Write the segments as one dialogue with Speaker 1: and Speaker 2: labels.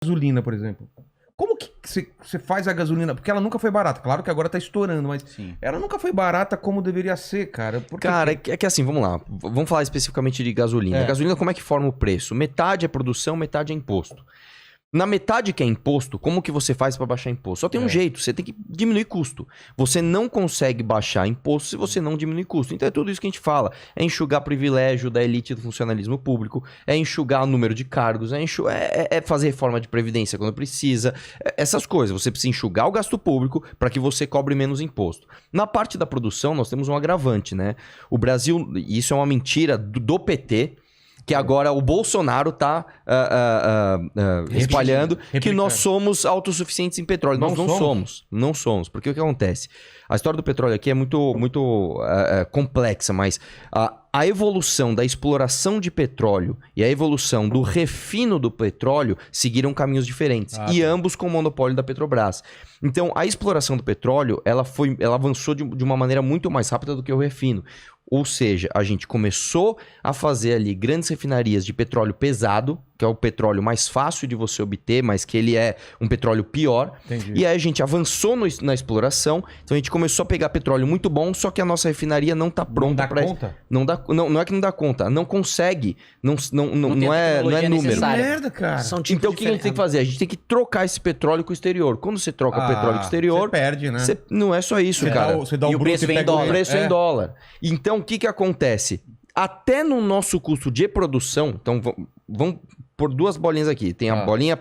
Speaker 1: gasolina, por exemplo. Como que você faz a gasolina? Porque ela nunca foi barata. Claro que agora tá estourando, mas
Speaker 2: Sim.
Speaker 1: ela nunca foi barata como deveria ser, cara.
Speaker 3: Cara, é que assim, vamos lá. Vamos falar especificamente de gasolina. Gasolina, como é que forma o preço? Metade é produção, metade é imposto. Na metade que é imposto, como que você faz para baixar imposto? Só tem um jeito, você tem que diminuir custo. Você não consegue baixar imposto se você não diminuir custo. Então é tudo isso que a gente fala. É enxugar privilégio da elite do funcionalismo público, é enxugar o número de cargos, é fazer reforma de previdência quando precisa, essas coisas. Você precisa enxugar o gasto público para que você cobre menos imposto. Na parte da produção, nós temos um agravante, né? O Brasil, e isso é uma mentira do PT, que agora o Bolsonaro tá espalhando que nós somos autossuficientes em petróleo. Nós não somos. Não somos. Porque o que acontece? A história do petróleo aqui é muito complexa, mas a evolução da exploração de petróleo e a evolução do refino do petróleo seguiram caminhos diferentes. E ambos com o monopólio da Petrobras. Então, a exploração do petróleo, ela avançou de uma maneira muito mais rápida do que o refino. Ou seja, a gente começou a fazer ali grandes refinarias de petróleo pesado, que é o petróleo mais fácil de você obter, mas que ele é um petróleo pior.
Speaker 1: Entendi.
Speaker 3: E aí a gente avançou na exploração, então a gente começou a pegar petróleo muito bom, só que a nossa refinaria não está pronta para isso. Não é que não dá conta, não consegue, não é número.
Speaker 1: Merda, cara.
Speaker 3: Então o que a gente tem que fazer? A gente tem que trocar esse petróleo com o exterior. Quando você troca o petróleo com o exterior,
Speaker 1: você perde, né?
Speaker 3: Não é só isso, cara.
Speaker 1: Você dá o bruto
Speaker 2: preço
Speaker 1: e pega
Speaker 2: dólar.
Speaker 3: O preço é em dólar. Então, o que acontece? Até no nosso custo de produção, então vamos por duas bolinhas aqui. Tem a bolinha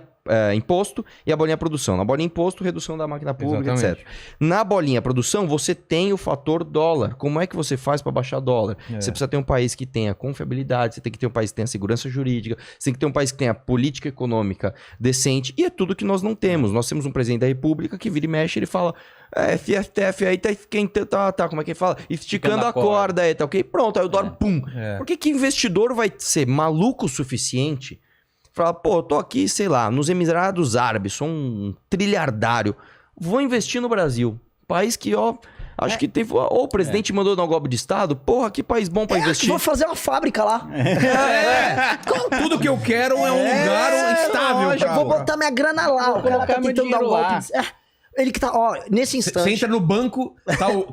Speaker 3: imposto e a bolinha produção. Na bolinha imposto, redução da máquina pública, etc. Na bolinha produção, você tem o fator dólar. Como é que você faz para baixar dólar? Você precisa ter um país que tenha confiabilidade, você tem que ter um país que tenha segurança jurídica, você tem que ter um país que tenha política econômica decente, e é tudo que nós não temos. Nós temos um presidente da república que vira e mexe, ele fala... FSTF aí tá esquentando, como é que ele fala? Esticando a corda aí, tá ok? Pronto, aí o dólar, pum. Por que investidor vai ser maluco o suficiente? Fala, pô, eu tô aqui, sei lá, nos Emirados Árabes, sou um trilhardário, vou investir no Brasil. País que, acho que teve... o presidente mandou dar um golpe de estado, porra, que país bom pra investir.
Speaker 4: Vou fazer uma fábrica lá.
Speaker 1: Tudo que eu quero é um lugar estável.
Speaker 4: Eu vou botar minha grana lá.
Speaker 2: Vou colocar meu dinheiro lá.
Speaker 4: Ele que tá, nesse instante...
Speaker 1: Você entra no banco,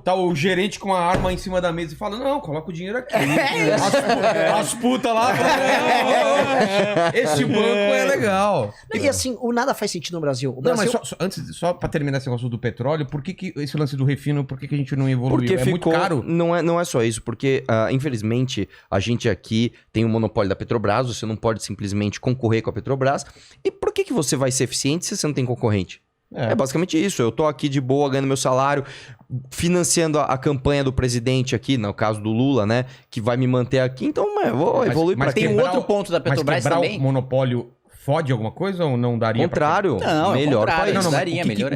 Speaker 1: tá o gerente com a arma em cima da mesa e fala, não, coloca o dinheiro aqui. As putas lá... Esse banco é legal.
Speaker 4: E assim, o nada faz sentido no Brasil. O
Speaker 1: Não,
Speaker 4: Brasil...
Speaker 1: mas só pra terminar esse negócio do petróleo, por que esse lance do refino, por que a gente não evoluiu?
Speaker 3: Porque
Speaker 1: muito caro?
Speaker 3: Não é só isso, porque infelizmente a gente aqui tem o monopólio da Petrobras, você não pode simplesmente concorrer com a Petrobras. E por que você vai ser eficiente se você não tem concorrente? É basicamente isso. Eu tô aqui de boa, ganhando meu salário, financiando a campanha do presidente aqui, no caso do Lula, né? Que vai me manter aqui. Então, eu vou evoluir pra
Speaker 2: tem um outro ponto da Petrobras
Speaker 1: mas
Speaker 2: também.
Speaker 1: O monopólio fode alguma coisa ou não daria?
Speaker 3: Contrário.
Speaker 2: Não,
Speaker 3: melhor
Speaker 2: contrário,
Speaker 3: país.
Speaker 2: daria, melhor.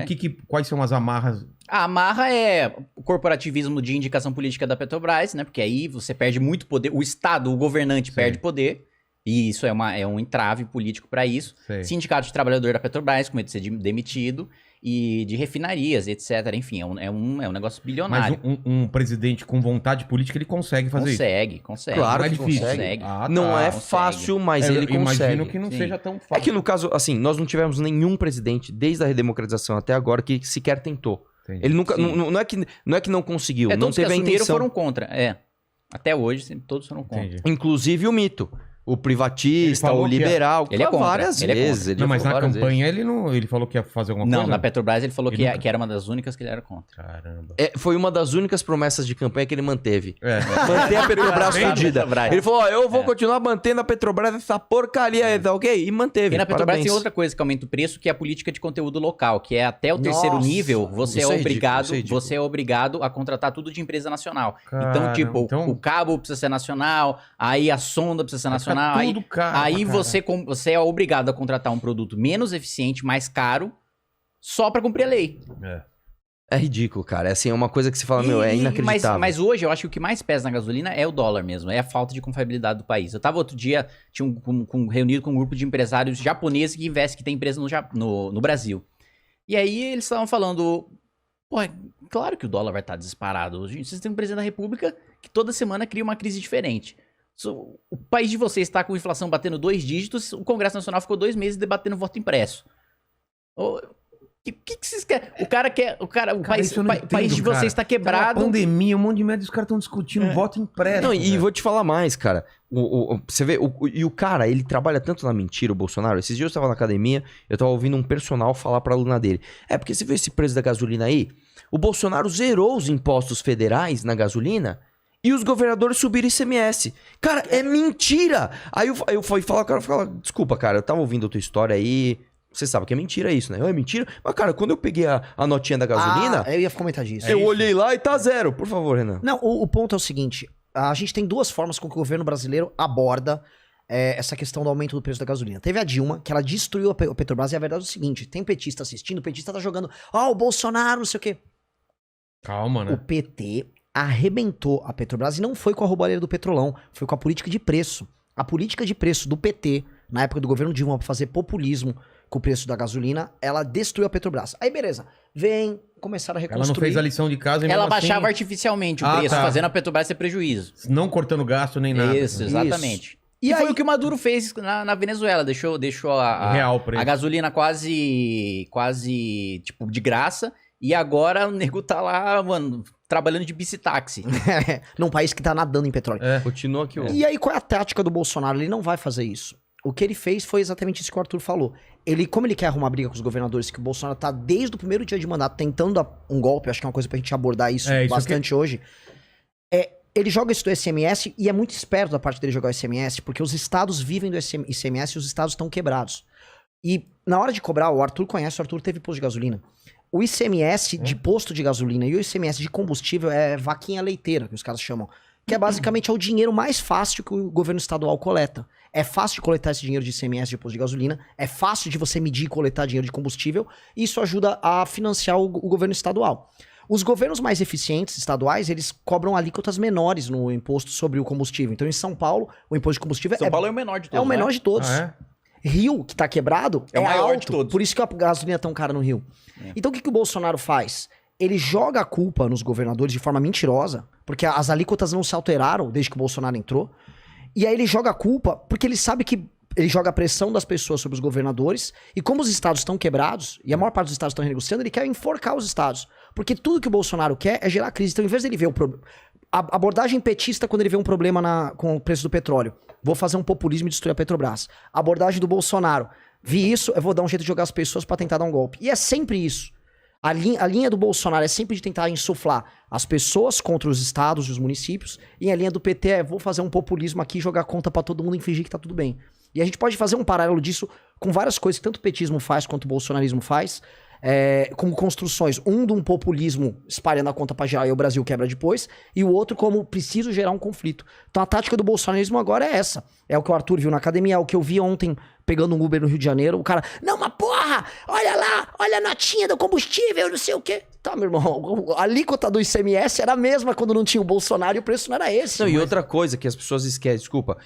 Speaker 1: Quais são as amarras?
Speaker 2: A amarra é o corporativismo de indicação política da Petrobras, né? Porque aí você perde muito poder. O Estado, o governante perde poder. E isso é um entrave político para isso. Sindicato de trabalhador da Petrobras com medo de ser demitido. E de refinarias, etc. Enfim, é um negócio bilionário.
Speaker 1: Mas um presidente com vontade política, ele consegue fazer isso?
Speaker 2: Consegue.
Speaker 3: Claro
Speaker 1: que
Speaker 3: difícil.
Speaker 2: consegue.
Speaker 3: Não é fácil, mas ele consegue.
Speaker 1: Imagino que não seja tão fácil.
Speaker 3: É que no caso, assim, nós não tivemos nenhum presidente, desde a redemocratização até agora, que sequer tentou. Entendi. Ele nunca... Não é que não conseguiu, não teve a intenção.
Speaker 2: Todos foram contra, Até hoje, todos foram contra.
Speaker 1: Entendi.
Speaker 3: Inclusive o mito. O privatista, o liberal,
Speaker 2: ele é contra,
Speaker 3: várias vezes.
Speaker 1: Não, mas na campanha ele falou que ia fazer alguma coisa?
Speaker 2: Não, na Petrobras ele falou que era uma das únicas que ele era contra.
Speaker 1: Caramba.
Speaker 3: Foi uma das únicas promessas de campanha que ele manteve. Manter a Petrobras fodida. Ele falou, eu vou continuar mantendo a Petrobras essa porcaria aí, tá ok? E manteve.
Speaker 2: E na Petrobras tem outra coisa que aumenta o preço, que é a política de conteúdo local, que é até o terceiro nível, você é obrigado a contratar tudo de empresa nacional. Então, o cabo precisa ser nacional, aí a sonda precisa ser nacional. Aí você é obrigado a contratar um produto menos eficiente, mais caro, só pra cumprir a lei.
Speaker 3: É ridículo, cara. É assim, é uma coisa que você fala, é inacreditável.
Speaker 2: Mas hoje eu acho que o que mais pesa na gasolina é o dólar mesmo, é a falta de confiabilidade do país. Eu tava outro dia, reunido com um grupo de empresários japoneses que tem empresa no Brasil. E aí eles estavam falando, pô, é claro que o dólar vai estar disparado. Vocês têm um presidente da República que toda semana cria uma crise diferente. O país de vocês está com inflação batendo 2 dígitos, o Congresso Nacional ficou 2 meses debatendo voto impresso. O que vocês querem? O país de vocês está quebrado.
Speaker 1: Tá pandemia, um monte de merda, os caras estão discutindo voto impresso.
Speaker 3: Não, e vou te falar mais, cara. Você vê, e o cara, ele trabalha tanto na mentira, o Bolsonaro. Esses dias eu tava na academia, eu tava ouvindo um personal falar pra aluna dele. Porque você vê esse preço da gasolina aí? O Bolsonaro zerou os impostos federais na gasolina e os governadores subiram ICMS. Cara, é mentira! Aí eu fui falar, o cara falou, desculpa, cara, eu tava ouvindo a tua história aí. Você sabe que é mentira isso, né? É mentira? Mas, cara, quando eu peguei a notinha da gasolina...
Speaker 4: eu ia comentar disso.
Speaker 3: Eu olhei lá e tá 0. Por favor, Renan.
Speaker 4: Não, o ponto é o seguinte. A gente tem 2 formas com que o governo brasileiro aborda essa questão do aumento do preço da gasolina. Teve a Dilma, que ela destruiu a Petrobras, e a verdade é o seguinte, tem petista assistindo, o petista tá jogando, o Bolsonaro, não sei o quê.
Speaker 1: Calma, né?
Speaker 4: O PT arrebentou a Petrobras e não foi com a roubalheira do Petrolão, foi com a política de preço. A política de preço do PT, na época do governo Dilma, pra fazer populismo com o preço da gasolina, ela destruiu a Petrobras. Aí, beleza, começaram a reconstruir.
Speaker 1: Ela não fez a lição de casa e
Speaker 2: ela
Speaker 1: mesmo
Speaker 2: baixava
Speaker 1: assim...
Speaker 2: artificialmente o preço, fazendo a Petrobras ter prejuízo.
Speaker 1: Não cortando gasto nem nada.
Speaker 2: Isso, exatamente.
Speaker 4: Isso.
Speaker 2: E foi o que o Maduro fez na Venezuela, deixou a gasolina quase, tipo, de graça, e agora o nego tá lá, mano, trabalhando de bicitaxi.
Speaker 4: Num país que tá nadando em petróleo.
Speaker 3: Continua aqui.
Speaker 4: E aí, qual é a tática do Bolsonaro? Ele não vai fazer isso. O que ele fez foi exatamente isso que o Arthur falou. Como ele quer arrumar briga com os governadores, que o Bolsonaro tá desde o primeiro dia de mandato tentando dar um golpe, acho que é uma coisa pra gente abordar isso bastante hoje. Ele joga isso do ICMS e é muito esperto da parte dele jogar o ICMS, porque os estados vivem do ICMS e os estados estão quebrados. E na hora de cobrar, o Arthur teve posto de gasolina. O ICMS de posto de gasolina e o ICMS de combustível é vaquinha leiteira, que os caras chamam. Que é basicamente o dinheiro mais fácil que o governo estadual coleta. É fácil de coletar esse dinheiro de ICMS de posto de gasolina, é fácil de você medir e coletar dinheiro de combustível, e isso ajuda a financiar o governo estadual. Os governos mais eficientes estaduais, eles cobram alíquotas menores no imposto sobre o combustível. Então, em São Paulo, o imposto de combustível
Speaker 2: São Paulo é o menor de todos.
Speaker 4: É o menor de todos. Rio, que tá quebrado,
Speaker 2: é o maior
Speaker 4: alto,
Speaker 2: de todos.
Speaker 4: por isso que a gasolina é tão cara no Rio. Então, o que o Bolsonaro faz? Ele joga a culpa nos governadores de forma mentirosa, porque as alíquotas não se alteraram desde que o Bolsonaro entrou. E aí ele joga a culpa porque ele sabe que ele joga a pressão das pessoas sobre os governadores, e como os estados estão quebrados, e a maior parte dos estados estão renegociando, ele quer enforcar os estados. Porque tudo que o Bolsonaro quer é gerar crise. Então, em vez dele ver o problema... A abordagem petista quando ele vê um problema com o preço do petróleo. Vou fazer um populismo e destruir a Petrobras. A abordagem do Bolsonaro. Vi isso, eu vou dar um jeito de jogar as pessoas pra tentar dar um golpe. E é sempre isso. A linha do Bolsonaro é sempre de tentar insuflar as pessoas contra os estados e os municípios. E a linha do PT é, vou fazer um populismo aqui, jogar conta pra todo mundo e fingir que tá tudo bem. E a gente pode fazer um paralelo disso com várias coisas que tanto o petismo faz quanto o bolsonarismo faz. Como construções, um de um populismo espalhando a conta pra geral e o Brasil quebra depois, e o outro como preciso gerar um conflito. Então a tática do bolsonarismo agora é essa. É o que o Arthur viu na academia, é o que eu vi ontem pegando um Uber no Rio de Janeiro, o cara, não, mas porra, olha lá, olha a notinha do combustível, não sei o quê. Tá, meu irmão, a alíquota do ICMS era a mesma quando não tinha o Bolsonaro e o preço não era esse.
Speaker 3: Não, e outra coisa que as pessoas esquecem, desculpa,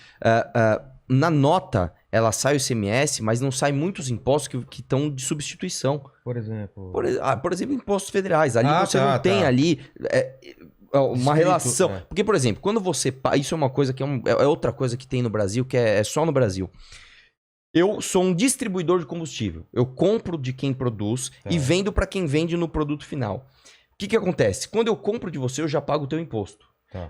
Speaker 3: na nota, ela sai o ICMS, mas não sai muitos impostos que estão de substituição.
Speaker 1: Por exemplo?
Speaker 3: Por exemplo, impostos federais. Ali você não tem ali uma relação. Porque, por exemplo, quando você... Isso é uma coisa que é outra coisa que tem no Brasil, que é só no Brasil. Eu sou um distribuidor de combustível. Eu compro de quem produz e vendo para quem vende no produto final. O que acontece? Quando eu compro de você, eu já pago o teu imposto.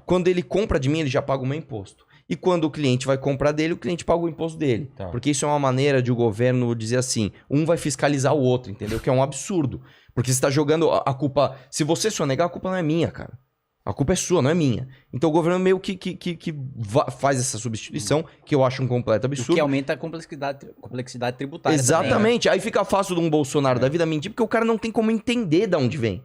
Speaker 3: Quando ele compra de mim, ele já paga o meu imposto. E quando o cliente vai comprar dele, o cliente paga o imposto dele. Porque isso é uma maneira de o governo dizer assim, um vai fiscalizar o outro, entendeu? Que é um absurdo. Porque você está jogando a culpa... Se você sonegar, a culpa não é minha, cara. A culpa é sua, não é minha. Então o governo meio que faz essa substituição, que eu acho um completo absurdo.
Speaker 2: O que aumenta a complexidade tributária.
Speaker 3: Exatamente. Também, né? Aí fica fácil de um Bolsonaro da vida mentir, porque o cara não tem como entender de onde vem.